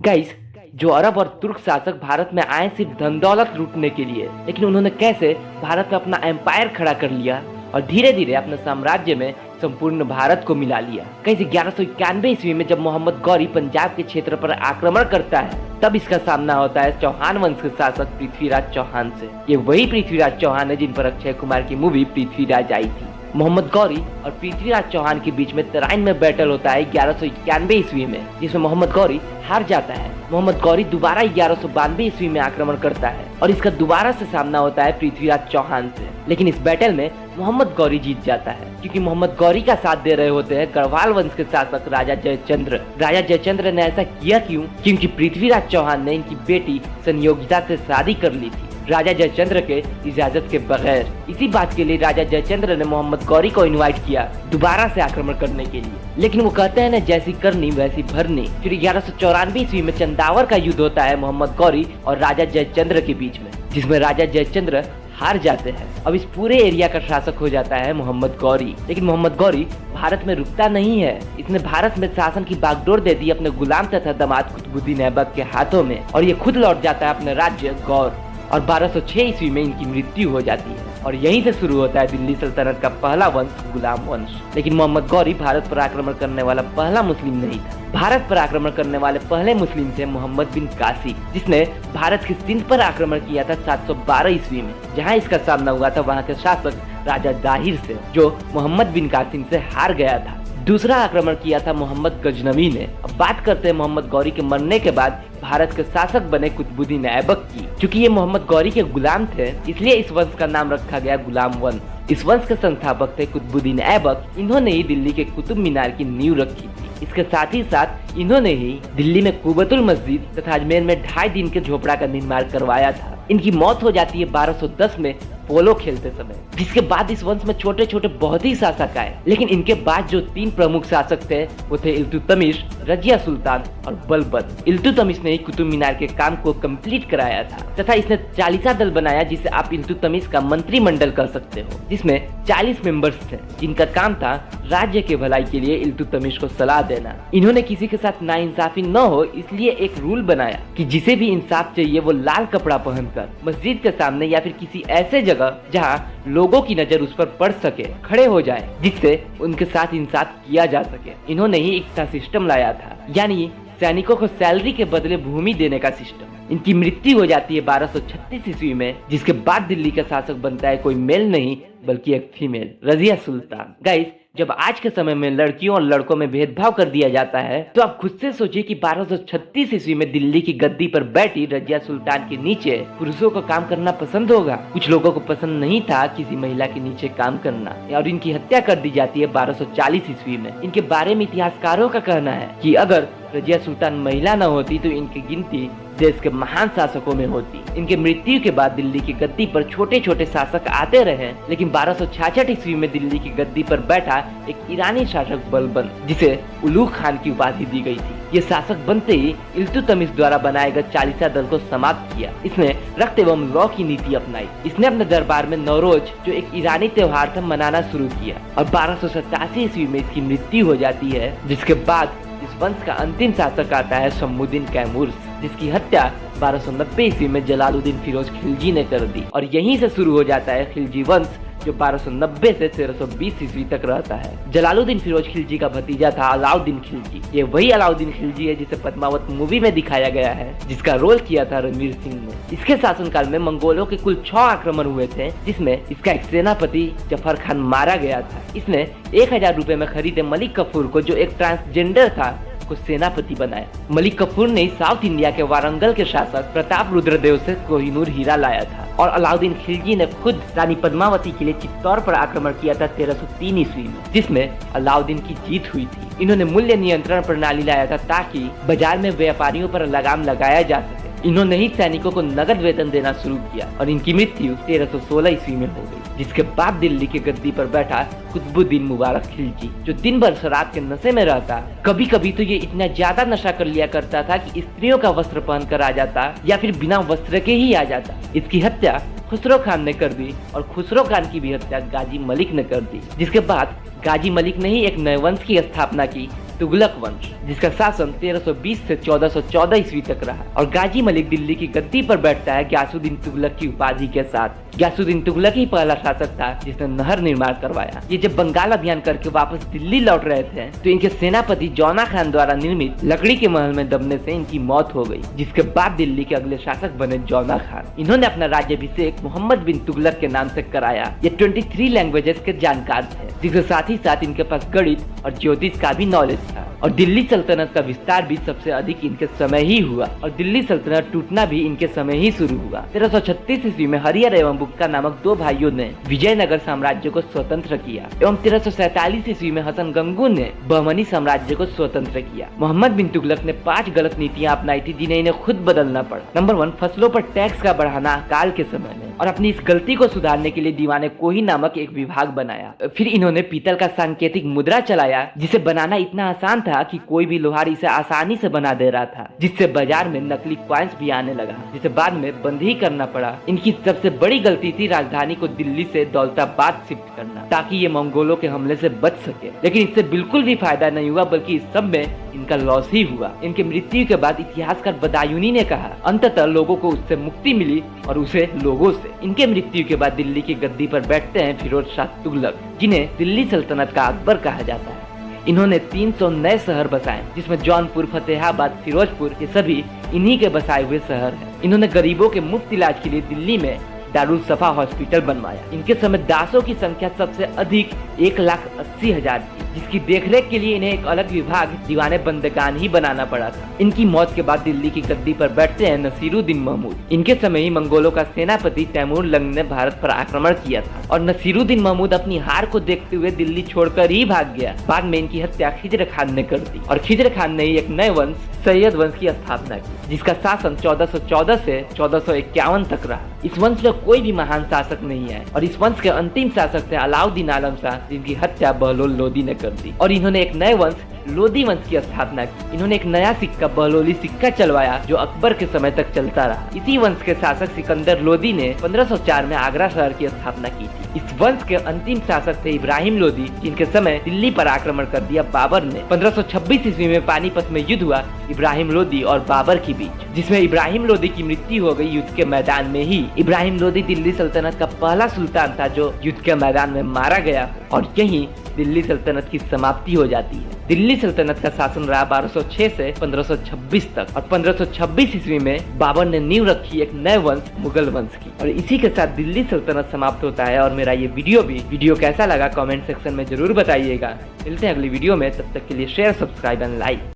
Guys, जो अरब और तुर्क शासक भारत में आए सिर्फ धन दौलत लूटने के लिए, लेकिन उन्होंने कैसे भारत में अपना एम्पायर खड़ा कर लिया और धीरे धीरे अपने साम्राज्य में संपूर्ण भारत को मिला लिया। कैसे 1191 ईस्वी में जब मोहम्मद गौरी पंजाब के क्षेत्र पर आक्रमण करता है, तब इसका सामना होता है चौहान वंश के शासक पृथ्वीराज चौहान से। ये वही पृथ्वीराज चौहान है जिन पर अक्षय कुमार की मूवी पृथ्वीराज आई थी। मोहम्मद गौरी और पृथ्वीराज चौहान के बीच में तराइन में बैटल होता है 1191 ईस्वी में, जिसमें मोहम्मद गौरी हार जाता है। मोहम्मद गौरी दोबारा 1192 ईस्वी में आक्रमण करता है और इसका दोबारा से सामना होता है पृथ्वीराज चौहान से, लेकिन इस बैटल में मोहम्मद गौरी जीत जाता है, क्योंकि मोहम्मद गौरी का साथ दे रहे होते हैं गढ़वाल वंश के शासक राजा जयचंद्र। राजा जयचंद्र ने ऐसा किया क्यों? क्योंकि पृथ्वीराज चौहान ने इनकी बेटी संयोगिता से शादी कर ली थी, राजा जयचंद्र के इजाजत के बगैर। इसी बात के लिए राजा जयचंद्र ने मोहम्मद गौरी को इनवाइट किया दोबारा से आक्रमण करने के लिए, लेकिन वो कहते हैं ना, जैसी करनी वैसी भरनी। फिर 1194 ईस्वी में चंदावर का युद्ध होता है मोहम्मद गौरी और राजा जयचंद्र के बीच में, जिसमें राजा जयचंद्र हार जाते हैं। अब इस पूरे एरिया का शासक हो जाता है मोहम्मद गौरी। लेकिन मोहम्मद गौरी भारत में रुकता नहीं है। इसने भारत में शासन की बागडोर दे दी अपने गुलाम तथा दामाद कुतुबुद्दीन ऐबक के हाथों में, और ये खुद लौट जाता है अपने राज्य गौर। और 1206 ईस्वी में इनकी मृत्यु हो जाती है और यहीं से शुरू होता है दिल्ली सल्तनत का पहला वंश, गुलाम वंश। लेकिन मोहम्मद गौरी भारत पर आक्रमण करने वाला पहला मुस्लिम नहीं था। भारत पर आक्रमण करने वाले पहले मुस्लिम थे मोहम्मद बिन कासिम, जिसने भारत की सिंध पर आक्रमण किया था 712 ईस्वी में। जहां इसका सामना हुआ था वहां के शासक राजा दाहिर से, जो मोहम्मद बिन कासिम से हार गया था। दूसरा आक्रमण किया था मोहम्मद गजनवी ने। अब बात करते हैं मोहम्मद गौरी के मरने के बाद भारत के शासक बने कुतुबुद्दीन ऐबक की। क्योंकि ये मोहम्मद गौरी के गुलाम थे, इसलिए इस वंश का नाम रखा गया गुलाम वंश। इस वंश के संस्थापक थे कुतुबुद्दीन ऐबक। इन्होंने ही दिल्ली के कुतुब मीनार की नींव रखी थी। इसके साथ ही साथ इन्होंने ही दिल्ली में कुबतुल मस्जिद तथा अजमेर में 2.5 दिन के झोपड़ा का निर्माण करवाया था। इनकी मौत हो जाती है 1210 में पोलो खेलते समय। जिसके बाद इस वंश में छोटे छोटे बहुत ही शासक आए, लेकिन इनके बाद जो 3 प्रमुख शासक थे वो थे इल्तुतमिश, रजिया सुल्तान और बलबन। इल्तुतमिश ने ही कुतुब मीनार के काम को कंप्लीट कराया था तथा इसने 40 दल बनाया, जिसे आप इल्तुतमिश का मंत्रिमंडल कह सकते हो, जिसमें 40 मेंबर्स थे, जिनका काम था राज्य के भलाई के लिए इल्तुतमिश को सलाह देना। इन्होंने किसी के साथ नाइंसाफी न हो, इसलिए एक रूल बनाया कि जिसे भी इंसाफ चाहिए वो लाल कपड़ा पहनकर मस्जिद के सामने या फिर किसी ऐसे जगह जहां लोगों की नजर उस पर पड़ सके खड़े हो जाए, जिससे उनके साथ इंसाफ किया जा सके। इन्होंने ही इक्ता सिस्टम लाया था, यानी सैनिकों को सैलरी के बदले भूमि देने का सिस्टम। इनकी मृत्यु हो जाती है 1236 ईस्वी में, जिसके बाद दिल्ली का शासक बनता है कोई मेल नहीं बल्कि एक फीमेल, रजिया सुल्तान। गाइस, जब आज के समय में लड़कियों और लड़कों में भेदभाव कर दिया जाता है, तो आप खुद से सोचिए कि 1236 ईस्वी में दिल्ली की गद्दी पर बैठी रजिया सुल्तान के नीचे पुरुषों को काम करना पसंद होगा। कुछ लोगों को पसंद नहीं था किसी महिला के नीचे काम करना, और इनकी हत्या कर दी जाती है 1240 ईस्वी में। इनके बारे में इतिहासकारों का कहना है कि अगर रजिया सुल्तान महिला न होती तो इनकी गिनती देश के महान शासकों में होती। इनके मृत्यु के बाद दिल्ली की गद्दी पर छोटे छोटे शासक आते रहे, लेकिन 1266 ईस्वी में दिल्ली की गद्दी पर बैठा एक ईरानी शासक बलबन, जिसे उलूग खान की उपाधि दी गई थी। ये शासक बनते ही इल्तुतमिश द्वारा बनाए गए 40 दल को समाप्त किया। इसने रक्त एवं लॉ की नीति अपनाई। इसने अपने दरबार में नौरोज, जो एक ईरानी त्योहार था, मनाना शुरू किया और 1287 ईस्वी में इसकी मृत्यु हो जाती है। जिसके बाद इस वंश का अंतिम शासक आता है शम्मुद्दीन कैमूर, जिसकी हत्या 1290 ईस्वी में जलालुद्दीन फिरोज खिलजी ने कर दी, और यहीं से शुरू हो जाता है खिलजी वंश, जो 1290 से 1320 ईस्वी तक रहता है। जलालुद्दीन फिरोज खिलजी का भतीजा था अलाउद्दीन खिलजी। ये वही अलाउद्दीन खिलजी है जिसे पद्मावत मूवी में दिखाया गया है, जिसका रोल किया था रणवीर सिंह ने। इसके शासनकाल में मंगोलों के कुल 6 आक्रमण हुए थे, जिसमें इसका एक सेनापति जफर खान मारा गया था। इसने 1000 रुपए में खरीदे मलिक कफूर को, जो एक ट्रांसजेंडर था, को सेनापति बनाया। मलिक कफूर ने साउथ इंडिया के वारंगल के शासक प्रताप रुद्रदेव से कोहिनूर हीरा लाया था, और अलाउद्दीन खिलजी ने खुद रानी पद्मावती के लिए चित्तौड़ पर आक्रमण किया था 1303 ईस्वी में, जिसमें अलाउद्दीन की जीत हुई थी। इन्होंने मूल्य नियंत्रण प्रणाली लाया था ताकि बाजार में व्यापारियों पर लगाम लगाया जा सके। इन्होंने ही सैनिकों को नगद वेतन देना शुरू किया, और इनकी मृत्यु 1316 ईस्वी में हो गई। जिसके बाद दिल्ली की गद्दी पर बैठा कुतुबुद्दीन मुबारक खिलजी, जो दिन भर शराब के नशे में रहता। कभी कभी तो ये इतना ज्यादा नशा कर लिया करता था कि स्त्रियों का वस्त्र पहन कर आ जाता या फिर बिना वस्त्र के ही आ जाता। इसकी हत्या खुसरो खान ने कर दी, और खुसरो खान की भी हत्या गाजी मलिक ने कर दी। जिसके बाद गाजी मलिक ने ही एक नए वंश की स्थापना की, तुगलक वंश, जिसका शासन 1320 से 1414 ईस्वी तक रहा। और गाजी मलिक दिल्ली की गद्दी पर बैठता है ग्यासुद्दीन तुगलक की उपाधि के साथ। ग्यासुद्दीन तुगलक ही पहला शासक था जिसने नहर निर्माण करवाया। ये जब बंगाल अभियान करके वापस दिल्ली लौट रहे थे तो इनके सेनापति जौना खान द्वारा निर्मित लकड़ी के महल में दबने से इनकी मौत हो गई, जिसके बाद दिल्ली के अगले शासक बने जौना खान। इन्होंने अपना राज्याभिषेक मोहम्मद बिन तुगलक के नाम से कराया। ये 23 लैंग्वेजेस के जानकार थे, जिसके साथ ही साथ इनके पास गणित और ज्योतिष का भी नॉलेज था। और दिल्ली सल्तनत का विस्तार भी सबसे अधिक इनके समय ही हुआ और दिल्ली सल्तनत टूटना भी इनके समय ही शुरू हुआ। 1336 ईस्वी में हरिहर एवं बुक्का नामक दो भाइयों ने विजयनगर साम्राज्य को स्वतंत्र किया एवं 1347 ईस्वी में हसन गंगू ने बहमनी साम्राज्य को स्वतंत्र किया। मोहम्मद बिन तुगलक ने 5 गलत नीतियां अपनाई थी जिन्हें इन्हें खुद बदलना पड़ा। नंबर 1, फसलों पर टैक्स का बढ़ाना काल के समय में। और अपनी इस गलती को सुधारने के लिए दीवाने कोही नामक एक विभाग बनाया। फिर इन्होंने पीतल का सांकेतिक मुद्रा चलाया, जिसे बनाना इतना आसान था कि कोई भी लोहार इसे आसानी से बना दे रहा था, जिससे बाजार में नकली कॉइन्स भी आने लगा, जिसे बाद में बंद ही करना पड़ा। इनकी सबसे बड़ी गलती थी राजधानी को दिल्ली से दौलताबाद शिफ्ट करना, ताकि ये मंगोलों के हमले से बच सके। लेकिन इससे बिल्कुल भी फायदा नहीं हुआ, बल्कि इस सब में इनका लॉस ही हुआ। इनके मृत्यु के बाद इतिहासकार बदायूनी ने कहा, अंततः लोगों को उससे मुक्ति मिली और उसे लोगों से। इनके मृत्यु के बाद दिल्ली की गद्दी पर बैठते हैं फिरोज शाह तुगलक, जिन्हें दिल्ली सल्तनत का अकबर कहा जाता है। इन्होंने 300 नए शहर बसाए, जिसमें जौनपुर, फतेहाबाद, फिरोजपुर ये सभी इन्हीं के बसाए हुए शहर हैं। इन्होंने गरीबों के मुफ्त इलाज के लिए दिल्ली में दारुल सफा हॉस्पिटल बनवाया। इनके समय दासों की संख्या सबसे अधिक 1,80,000 थी, जिसकी देखरेख के लिए इन्हें एक अलग विभाग दीवाने बंदगान ही बनाना पड़ा था। इनकी मौत के बाद दिल्ली की गद्दी पर बैठते हैं नसीरुद्दीन महमूद। इनके समय ही मंगोलों का सेनापति तैमूर लंग ने भारत पर आक्रमण किया था और नसीरुद्दीन महमूद अपनी हार को देखते हुए दिल्ली छोड़कर ही भाग गया। बाद में इनकी हत्या खिजर खान ने कर दी और खिजर खान ने ही एक नए वंश सैयद वंश की स्थापना की, जिसका शासन 1414 से 1451 तक रहा। इस वंश में कोई भी महान शासक नहीं है और इस वंश के अंतिम शासक थे अलाउद्दीन आलम शाह, जिनकी हत्या बहलोल लोदी ने कर दी। और इन्होंने एक नए वंश लोदी वंश की स्थापना की। इन्होंने एक नया सिक्का बहलोली सिक्का चलवाया, जो अकबर के समय तक चलता रहा। इसी वंश के शासक सिकंदर लोदी ने 1504 में आगरा शहर की स्थापना की थी। इस वंश के अंतिम शासक थे इब्राहिम लोदी, जिनके समय दिल्ली पर आक्रमण कर दिया बाबर ने। 1526 ईस्वी में पानीपत में युद्ध हुआ इब्राहिम लोदी और बाबर के बीच, जिसमें इब्राहिम लोदी की मृत्यु हो गई युद्ध के मैदान में ही। इब्राहिम लोदी दिल्ली सल्तनत का पहला सुल्तान था जो युद्ध के मैदान में मारा गया और यहीं दिल्ली सल्तनत की समाप्ति हो जाती है। दिल्ली सल्तनत का शासन रहा 1206 से 1526 तक और 1526 ईस्वी में बाबर ने नींव रखी एक नए वंश मुगल वंश की। और इसी के साथ दिल्ली सल्तनत समाप्त होता है। और मेरा ये वीडियो कैसा लगा कमेंट सेक्शन में जरूर बताइएगा। मिलते हैं अगली वीडियो में, तब तक के लिए शेयर, सब्सक्राइब एंड लाइक।